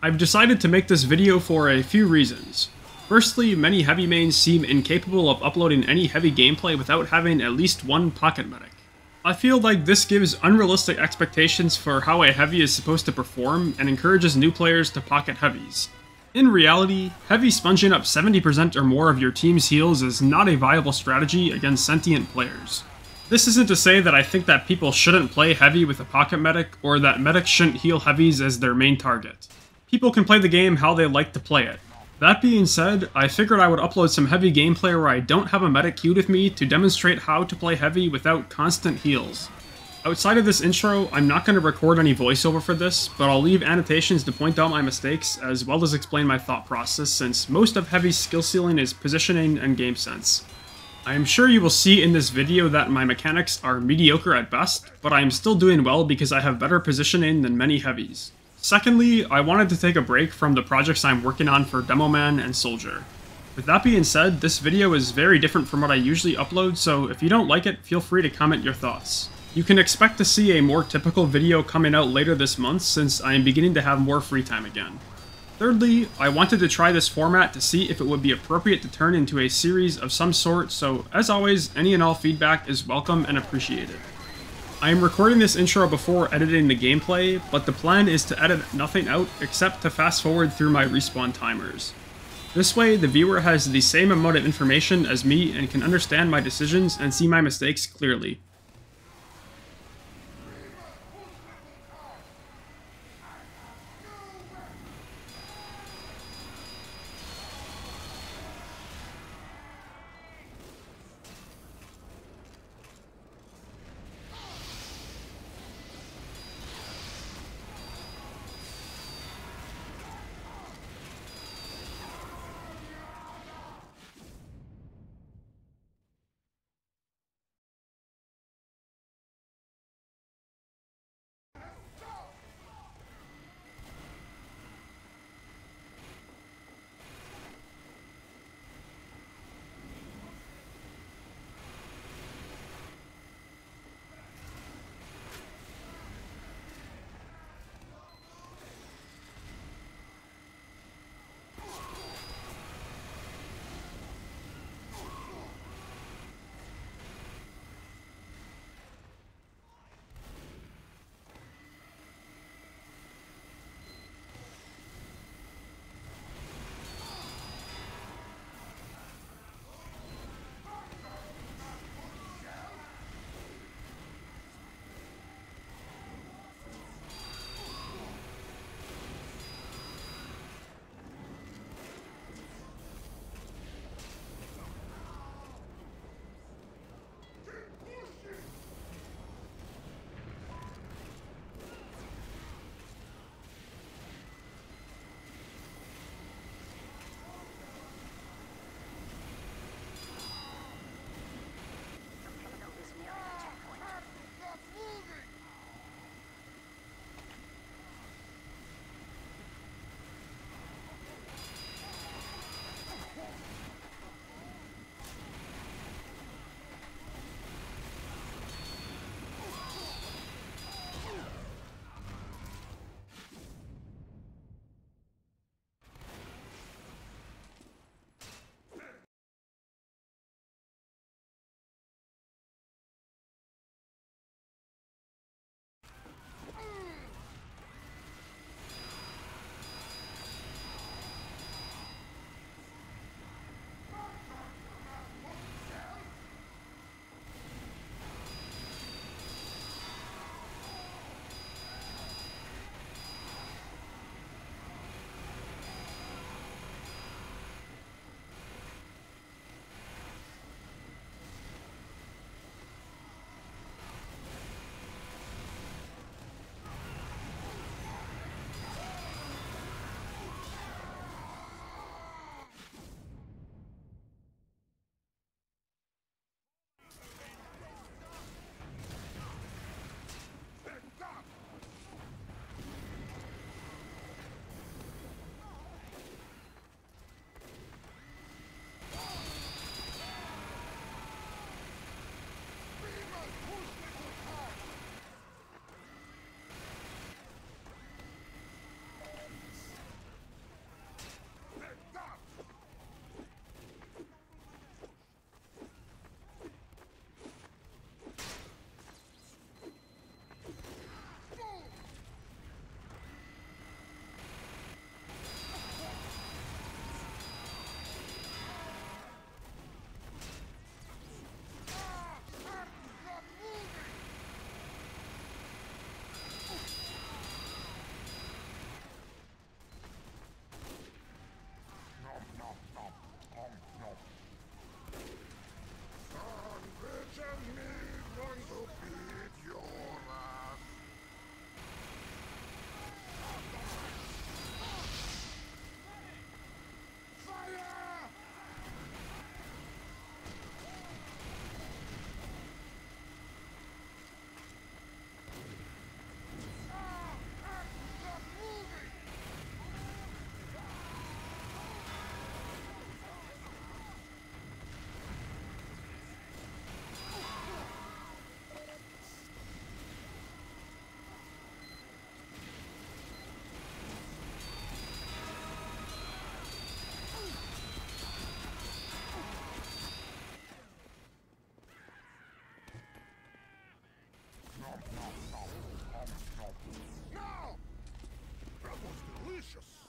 I've decided to make this video for a few reasons. Firstly, many heavy mains seem incapable of uploading any heavy gameplay without having at least one pocket medic. I feel like this gives unrealistic expectations for how a heavy is supposed to perform and encourages new players to pocket heavies. In reality, heavy sponging up 70% or more of your team's heals is not a viable strategy against sentient players. This isn't to say that I think that people shouldn't play heavy with a pocket medic, or that medics shouldn't heal heavies as their main target. People can play the game how they like to play it. That being said, I figured I would upload some heavy gameplay where I don't have a medic queued with me to demonstrate how to play heavy without constant heals. Outside of this intro, I'm not going to record any voiceover for this, but I'll leave annotations to point out my mistakes as well as explain my thought process, since most of heavy's skill ceiling is positioning and game sense. I am sure you will see in this video that my mechanics are mediocre at best, but I am still doing well because I have better positioning than many heavies. Secondly, I wanted to take a break from the projects I'm working on for Demoman and Soldier. With that being said, this video is very different from what I usually upload, so if you don't like it, feel free to comment your thoughts. You can expect to see a more typical video coming out later this month since I am beginning to have more free time again. Thirdly, I wanted to try this format to see if it would be appropriate to turn into a series of some sort, so as always, any and all feedback is welcome and appreciated. I am recording this intro before editing the gameplay, but the plan is to edit nothing out except to fast forward through my respawn timers. This way, the viewer has the same amount of information as me and can understand my decisions and see my mistakes clearly. ferocious.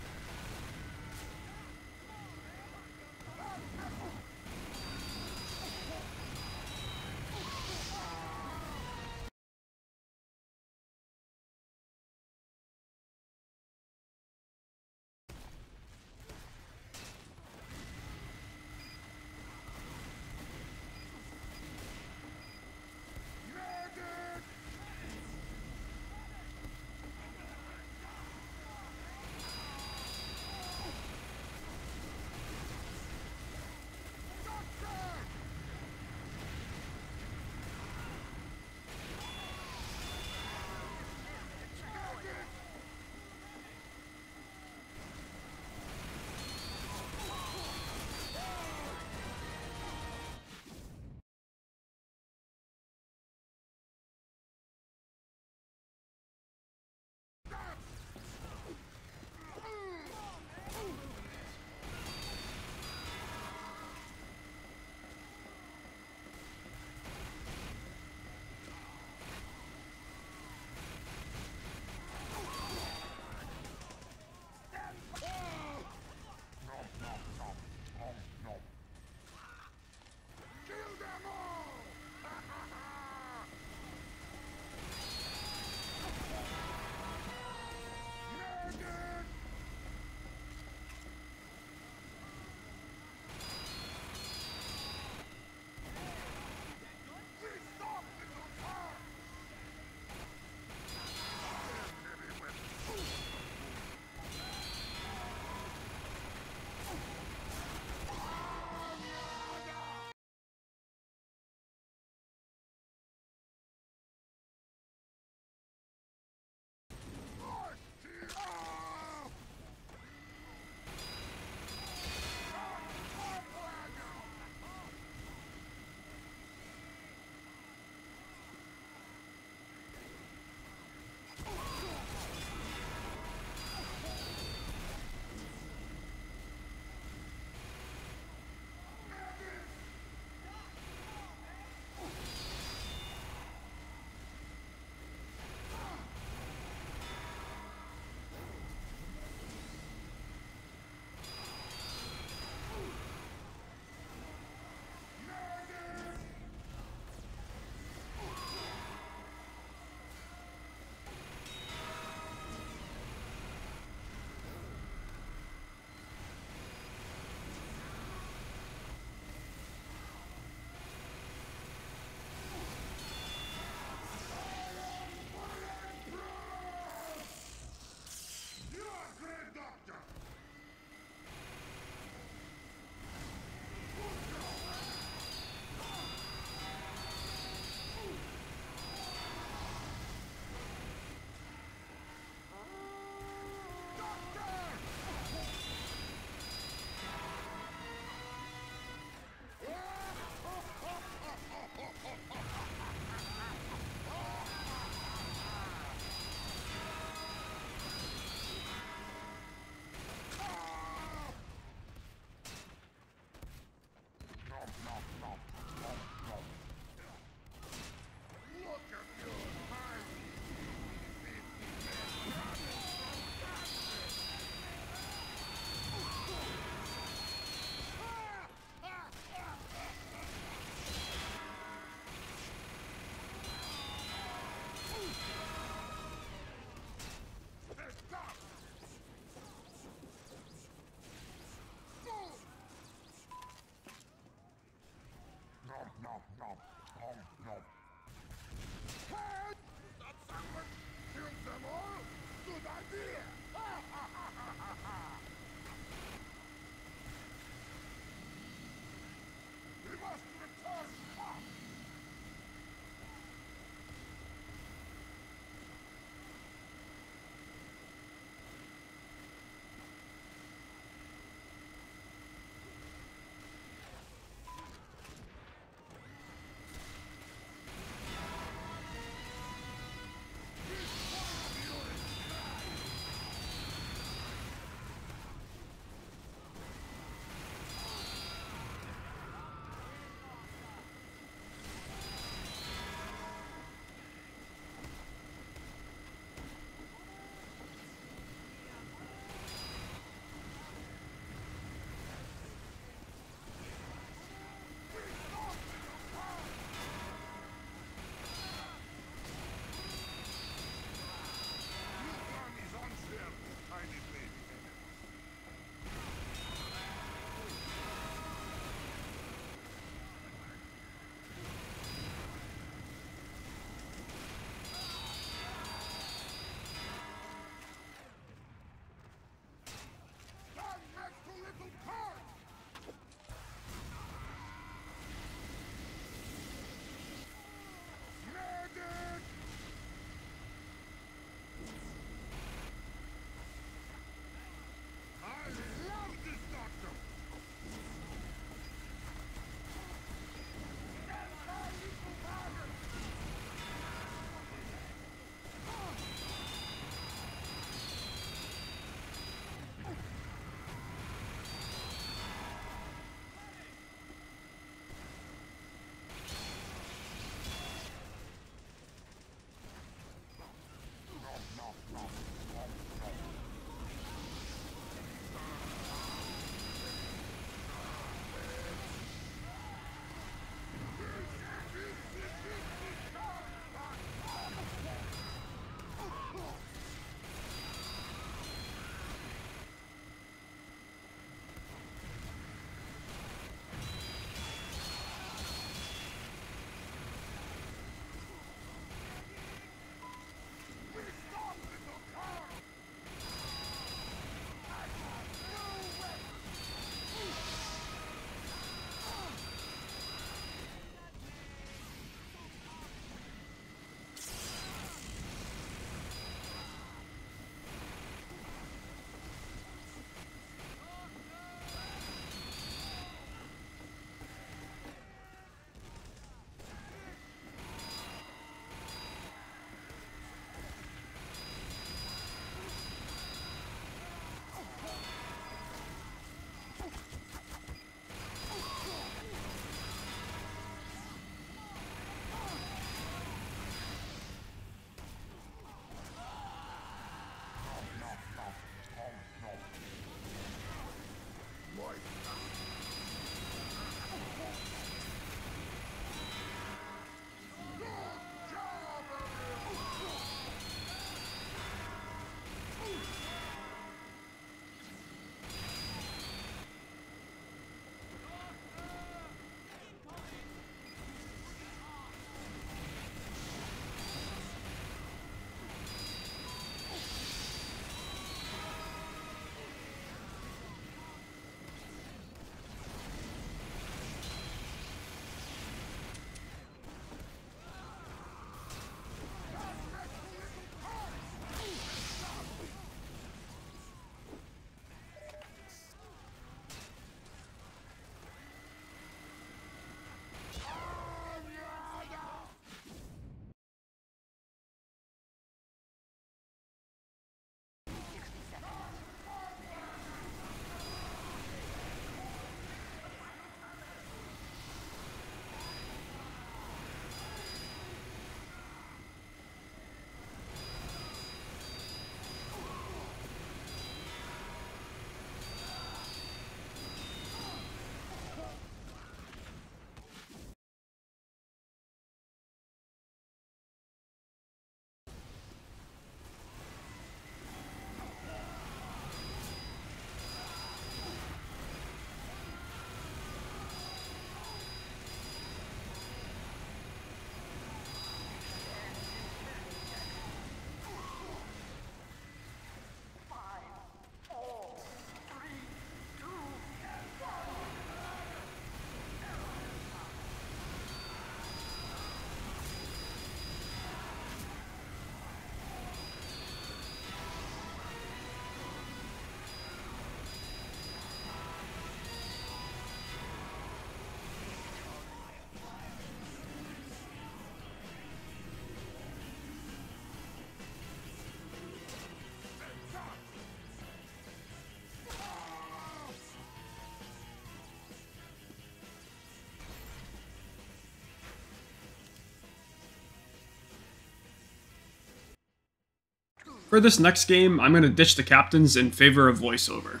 For this next game, I'm going to ditch the captains in favor of voiceover.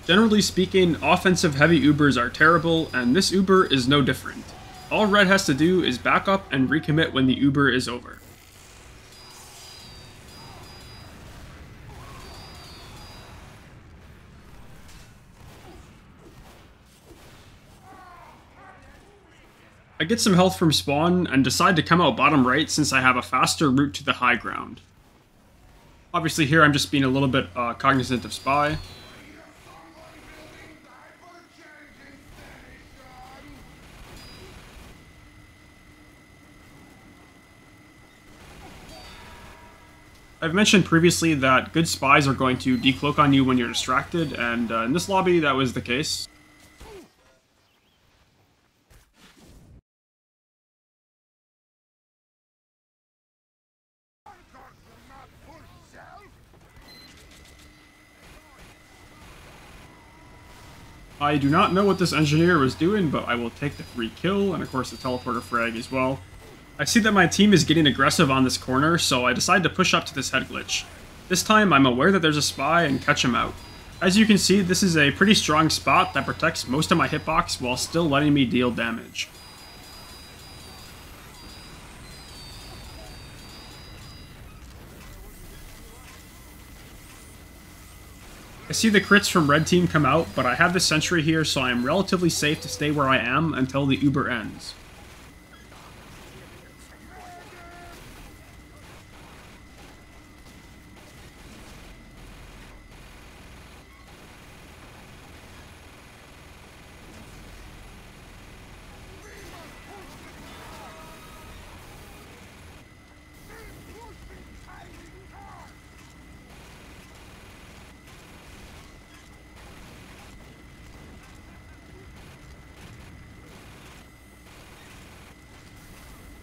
Generally speaking, offensive heavy Ubers are terrible, and this Uber is no different. All red has to do is back up and recommit when the Uber is over. I get some health from spawn and decide to come out bottom right since I have a faster route to the high ground. Obviously here I'm just being a little bit cognizant of spy. I've mentioned previously that good spies are going to decloak on you when you're distracted, and in this lobby that was the case. I do not know what this engineer was doing, but I will take the free kill, and of course the teleporter frag as well. I see that my team is getting aggressive on this corner, so I decide to push up to this head glitch. This time, I'm aware that there's a spy and catch him out. As you can see, this is a pretty strong spot that protects most of my hitbox while still letting me deal damage. I see the crits from red team come out, but I have the sentry here, so I am relatively safe to stay where I am until the Uber ends.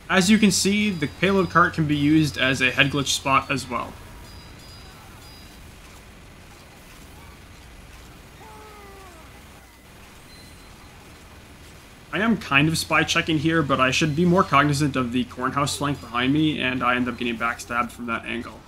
As you can see, the payload cart can be used as a head glitch spot as well. I am kind of spy checking here, but I should be more cognizant of the cornhouse flank behind me, and I end up getting backstabbed from that angle.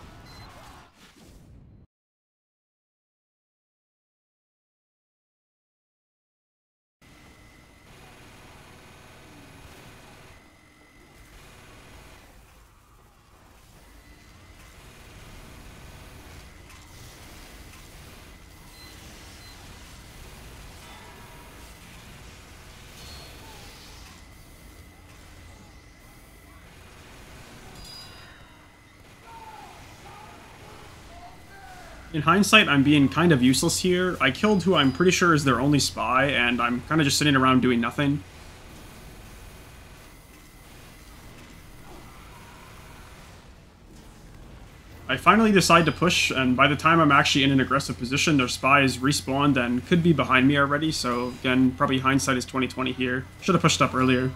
In hindsight, I'm being kind of useless here. I killed who I'm pretty sure is their only spy, and I'm kind of just sitting around doing nothing. I finally decide to push, and by the time I'm actually in an aggressive position, their spy is respawned and could be behind me already, so again, probably hindsight is 20/20 here. Should have pushed up earlier.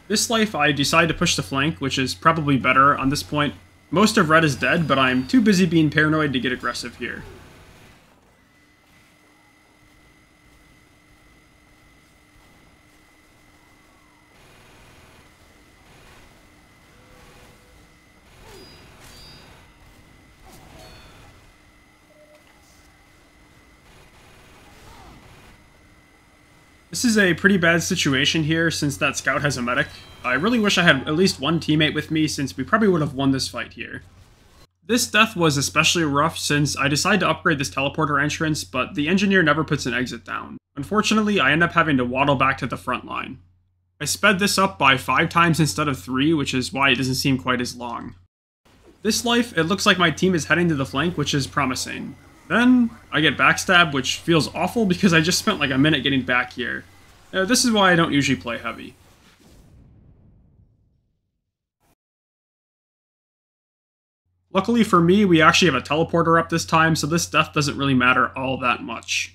This life, I decide to push the flank, which is probably better on this point. Most of red is dead, but I'm too busy being paranoid to get aggressive here. This is a pretty bad situation here since that scout has a medic. I really wish I had at least one teammate with me since we probably would have won this fight here. This death was especially rough since I decided to upgrade this teleporter entrance, but the engineer never puts an exit down. Unfortunately, I end up having to waddle back to the front line. I sped this up by 5 times instead of 3, which is why it doesn't seem quite as long. This life, it looks like my team is heading to the flank, which is promising. Then, I get backstabbed, which feels awful because I just spent like a minute getting back here. This is why I don't usually play heavy. Luckily for me, we actually have a teleporter up this time, so this death doesn't really matter all that much.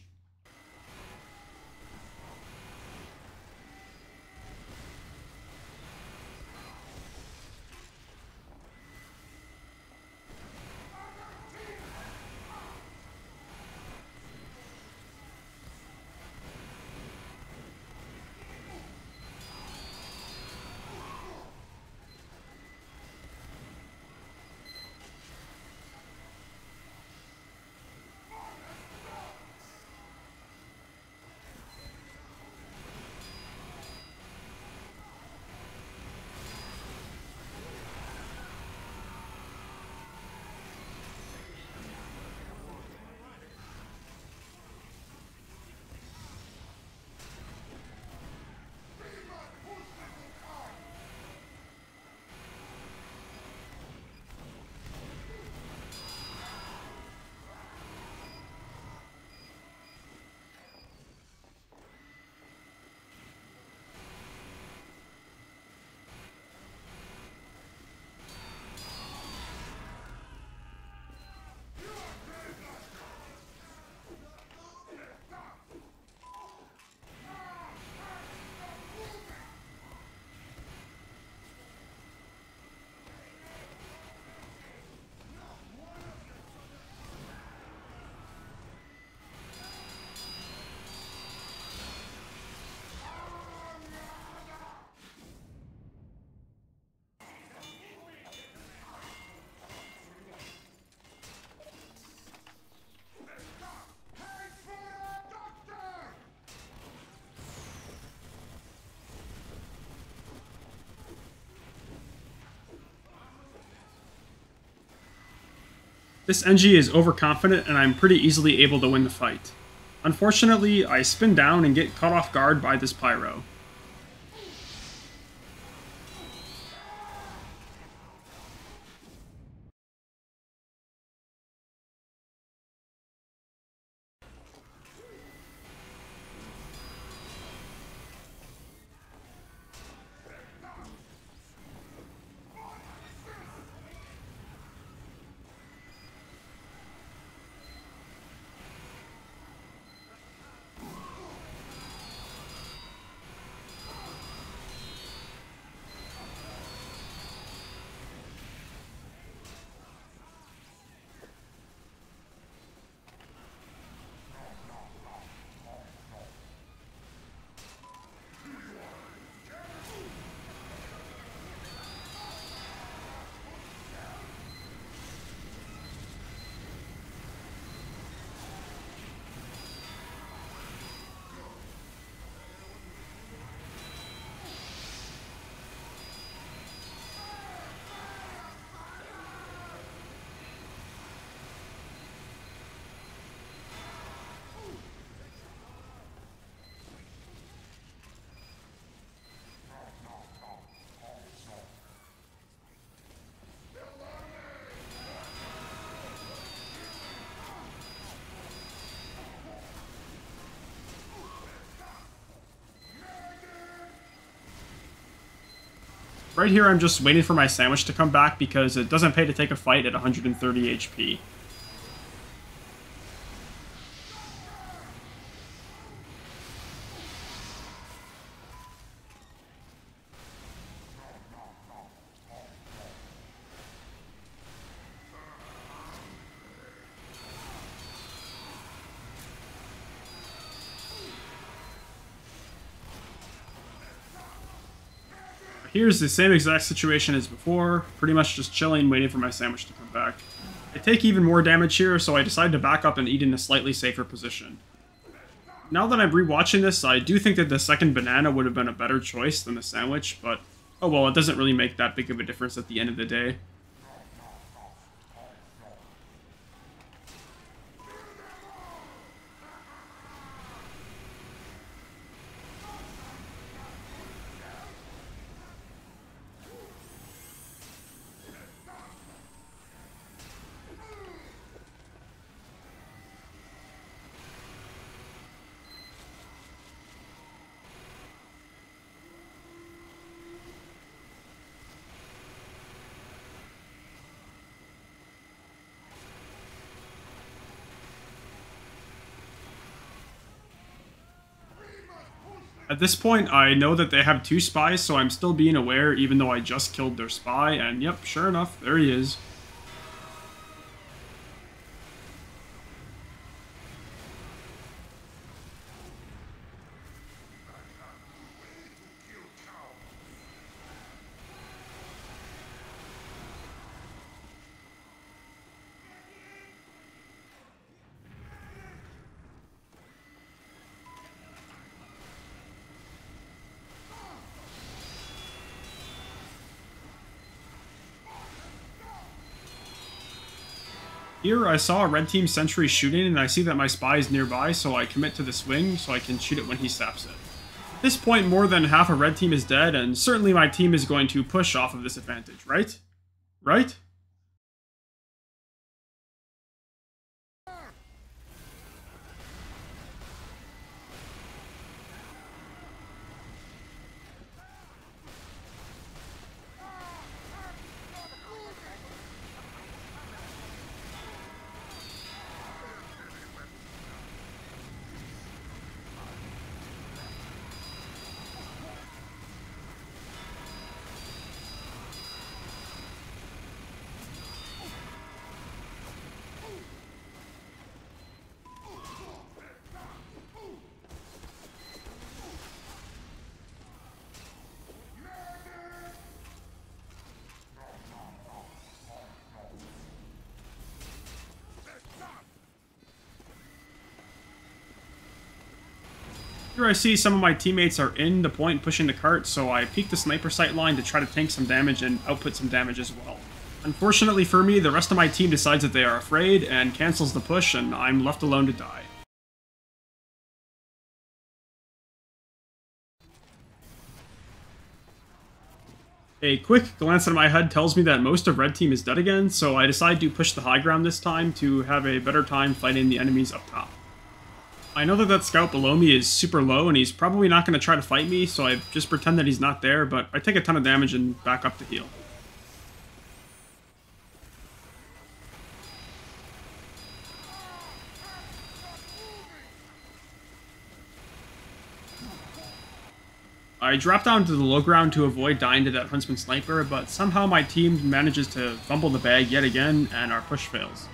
This NG is overconfident and I'm pretty easily able to win the fight. Unfortunately, I spin down and get caught off guard by this Pyro. Right here, I'm just waiting for my sandwich to come back because it doesn't pay to take a fight at 130 HP. Here's the same exact situation as before, pretty much just chilling, waiting for my sandwich to come back. I take even more damage here, so I decide to back up and eat in a slightly safer position. Now that I'm rewatching this, I do think that the second banana would have been a better choice than the sandwich, but oh well, it doesn't really make that big of a difference at the end of the day. At this point, I know that they have two spies, so I'm still being aware even though I just killed their spy, and yep, sure enough, there he is. Here, I saw a red team sentry shooting, and I see that my spy is nearby, so I commit to the swing so I can shoot it when he saps it. At this point, more than half of red team is dead, and certainly my team is going to push off of this advantage, right? Right? Here I see some of my teammates are in the point pushing the cart, so I peek the sniper sight line to try to tank some damage and output some damage as well. Unfortunately for me, the rest of my team decides that they are afraid and cancels the push, and I'm left alone to die. A quick glance at my HUD tells me that most of red team is dead again, so I decide to push the high ground this time to have a better time fighting the enemies up top. I know that scout below me is super low and he's probably not going to try to fight me, so I just pretend that he's not there, but I take a ton of damage and back up to heal. I drop down to the low ground to avoid dying to that Huntsman Sniper, but somehow my team manages to fumble the bag yet again, and our push fails.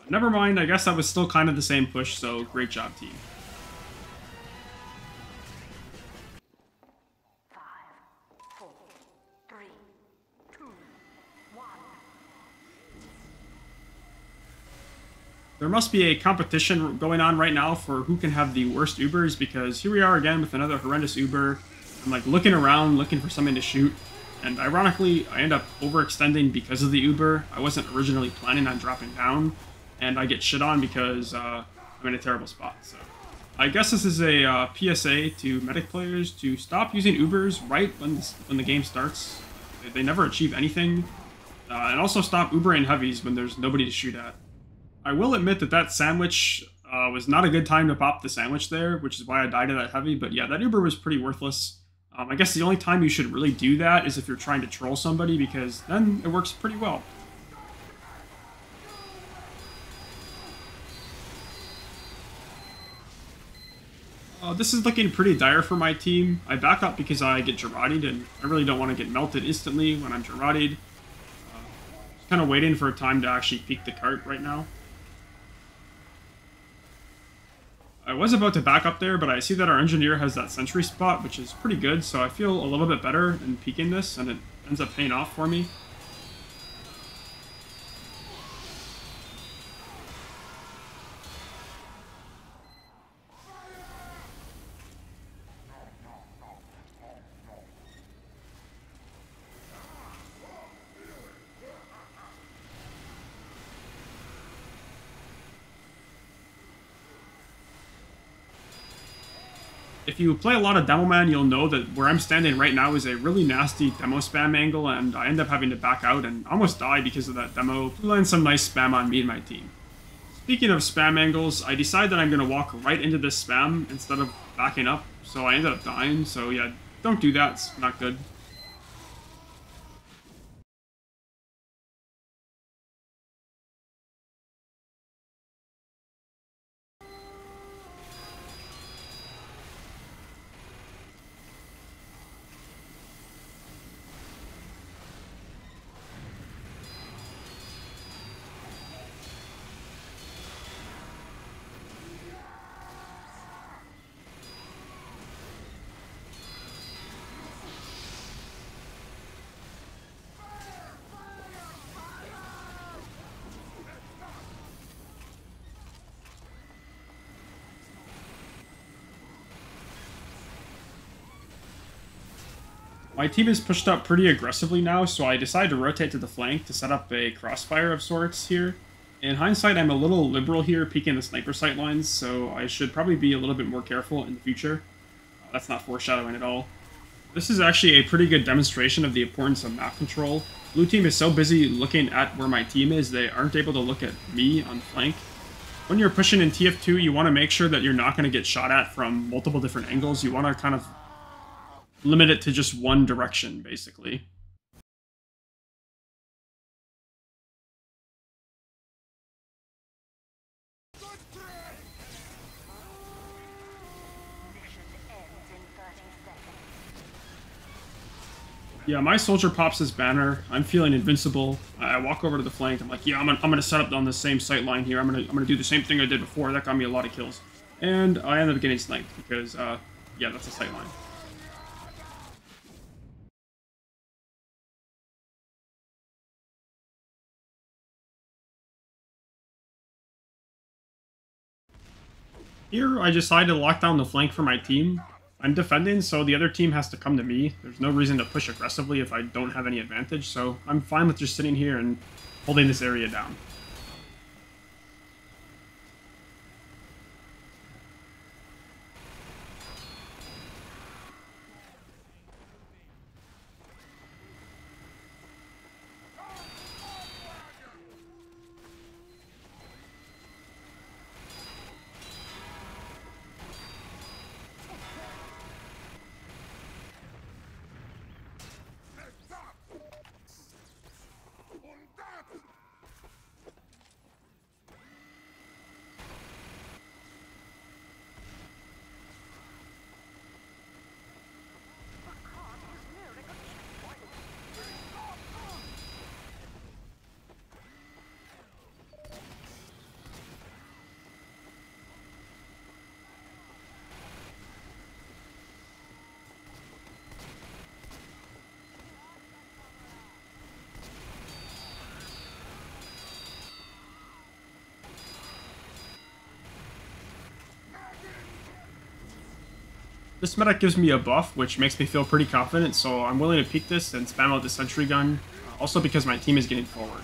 Never mind, I guess that was still kind of the same push, so great job, team. There must be a competition going on right now for who can have the worst Ubers, because here we are again with another horrendous Uber. I'm like looking around, looking for something to shoot, and ironically, I end up overextending because of the Uber. I wasn't originally planning on dropping down, and I get shit on because I'm in a terrible spot. So I guess this is a PSA to medic players to stop using Ubers right when the game starts. They never achieve anything, and also stop Ubering heavies when there's nobody to shoot at. I will admit that sandwich was not a good time to pop the sandwich there, which is why I died to that heavy, but yeah, that Uber was pretty worthless. I guess the only time you should really do that is if you're trying to troll somebody, because then it works pretty well. This is looking pretty dire for my team. I back up because I get Geradied, and I really don't want to get melted instantly when I'm Geradied. Just kind of waiting for a time to actually peek the cart right now. I was about to back up there, but I see that our engineer has that sentry spot, which is pretty good, so I feel a little bit better in peeking this, and it ends up paying off for me. If you play a lot of Demoman, you'll know that where I'm standing right now is a really nasty demo spam angle, and I end up having to back out and almost die because of that demo. He lands some nice spam on me and my team. Speaking of spam angles, I decide that I'm going to walk right into this spam instead of backing up, so I ended up dying, so yeah, don't do that, it's not good. My team is pushed up pretty aggressively now, so I decide to rotate to the flank to set up a crossfire of sorts here. In hindsight, I'm a little liberal here, peeking the sniper sight lines, so I should probably be a little bit more careful in the future. That's not foreshadowing at all. This is actually a pretty good demonstration of the importance of map control. Blue team is so busy looking at where my team is, they aren't able to look at me on the flank. When you're pushing in TF2, you want to make sure that you're not going to get shot at from multiple different angles. You want to kind of limit it to just one direction, basically. Yeah, my soldier pops his banner. I'm feeling invincible. I walk over to the flank. I'm like, yeah, I'm gonna set up on the same sight line here. I'm gonna do the same thing I did before. That got me a lot of kills, and I ended up getting sniped because, yeah, that's a sight line. Here, I decided to lock down the flank for my team. I'm defending, so the other team has to come to me. There's no reason to push aggressively if I don't have any advantage, so I'm fine with just sitting here and holding this area down. This medic gives me a buff, which makes me feel pretty confident, so I'm willing to peek this and spam out the sentry gun, also because my team is getting forward.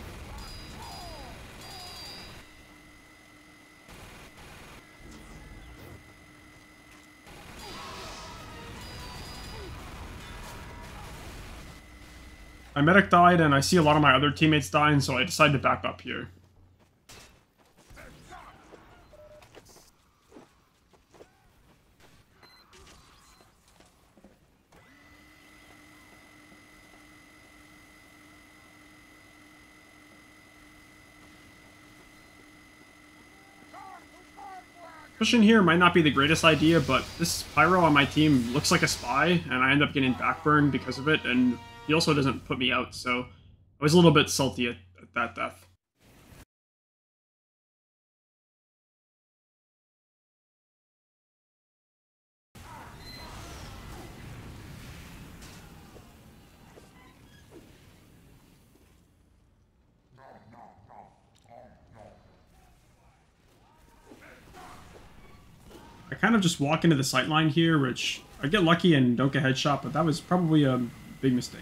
My medic died, and I see a lot of my other teammates dying, so I decided to back up here. Pushing here might not be the greatest idea, but this Pyro on my team looks like a spy, and I end up getting backburned because of it, and he also doesn't put me out, so I was a little bit salty at that death. I kind of just walk into the sightline here, which I get lucky and don't get headshot, but that was probably a big mistake.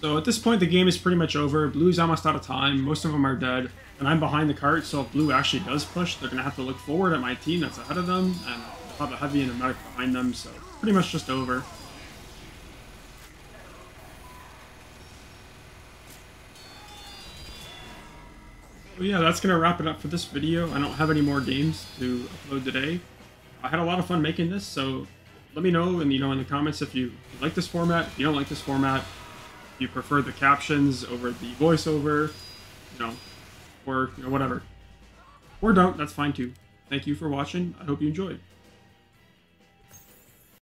So at this point, the game is pretty much over. Blue's almost out of time. Most of them are dead. And I'm behind the cart, so if Blue actually does push, they're going to have to look forward at my team that's ahead of them, and I'll have a heavy and a medic behind them, so it's pretty much just over. So yeah, that's going to wrap it up for this video. I don't have any more games to upload today. I had a lot of fun making this, so let me know in the comments if you like this format, if you don't like this format, if you prefer the captions over the voiceover, or whatever. Or don't, that's fine too. Thank you for watching. I hope you enjoyed.